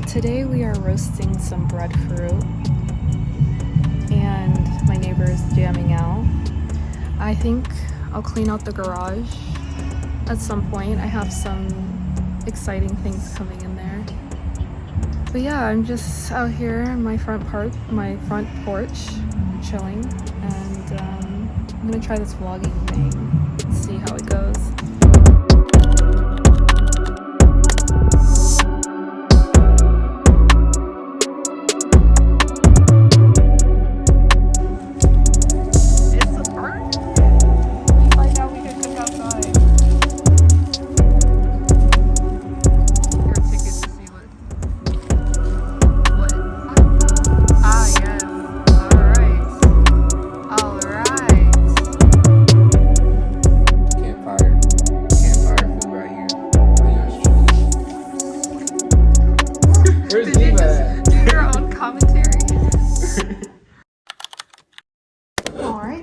today we are roasting some breadfruit and my neighbor is jamming out. I think I'll clean out the garage at some point. I have some exciting things coming in there. But yeah, I'm just out here in my front porch, chilling, and I'm gonna try this vlogging thing and see how it goes.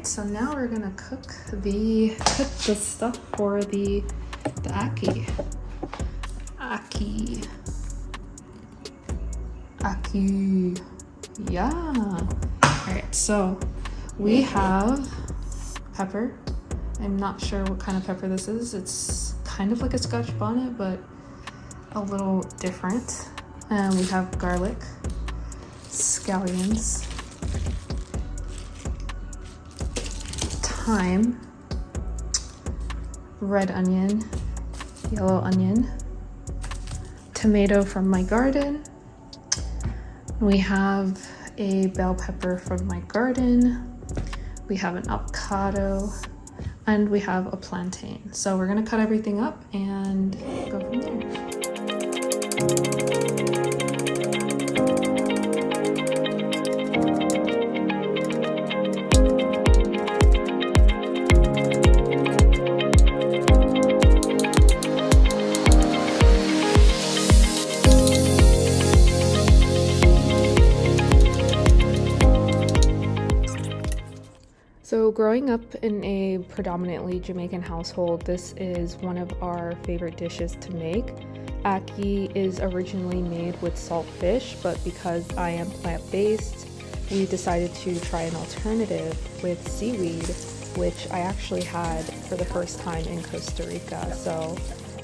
So now we're gonna cook the stuff for the ackee. Ackee. Yeah. Alright, so we have pepper. I'm not sure what kind of pepper this is. It's kind of like a Scotch bonnet, but a little different. And we have garlic, scallions, thyme, red onion, yellow onion, tomato from my garden. We have a bell pepper from my garden. We have an avocado, and we have a plantain. So we're gonna cut everything up and go from there. So growing up in a predominantly Jamaican household, this is one of our favorite dishes to make. Ackee is originally made with salt fish, but because I am plant-based, we decided to try an alternative with seaweed, which I actually had for the first time in Costa Rica. So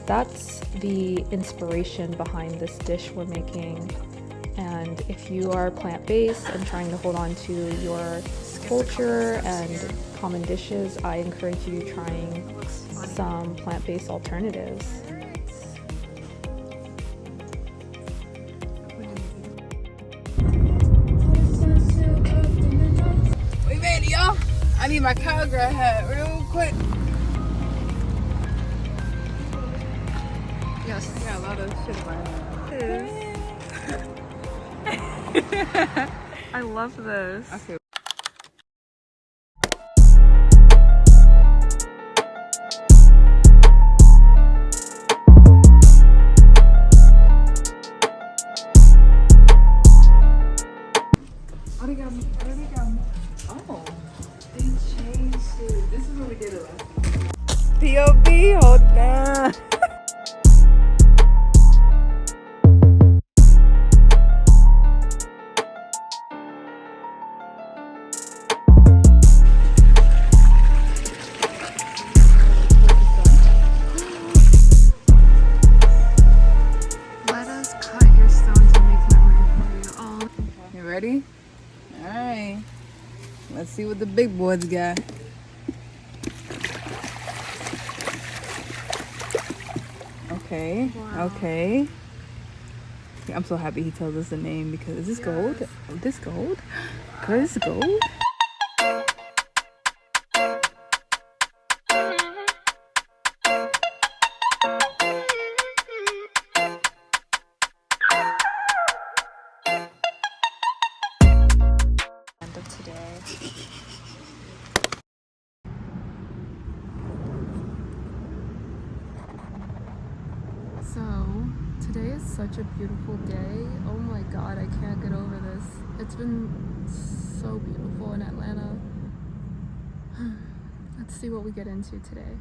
that's the inspiration behind this dish we're making. And if you are plant-based and trying to hold on to your culture and common dishes, I encourage you trying some plant-based alternatives. We made it, y'all. I need my cowgirl hat real quick. Yes, I got a lot of shit in my head. I love this. Okay. Oh, they changed it. This is what we did it last time. POV, hold down. Let us cut your stone to make memory for you all. You ready? All right. Let's see what the big boys got. Okay. Wow. Okay. I'm so happy he tells us the name because is this gold? Oh, this gold? Girl, this is gold? End of today. So today is such a beautiful day. Oh my god, I can't get over this. It's been so beautiful in Atlanta. Let's see what we get into today.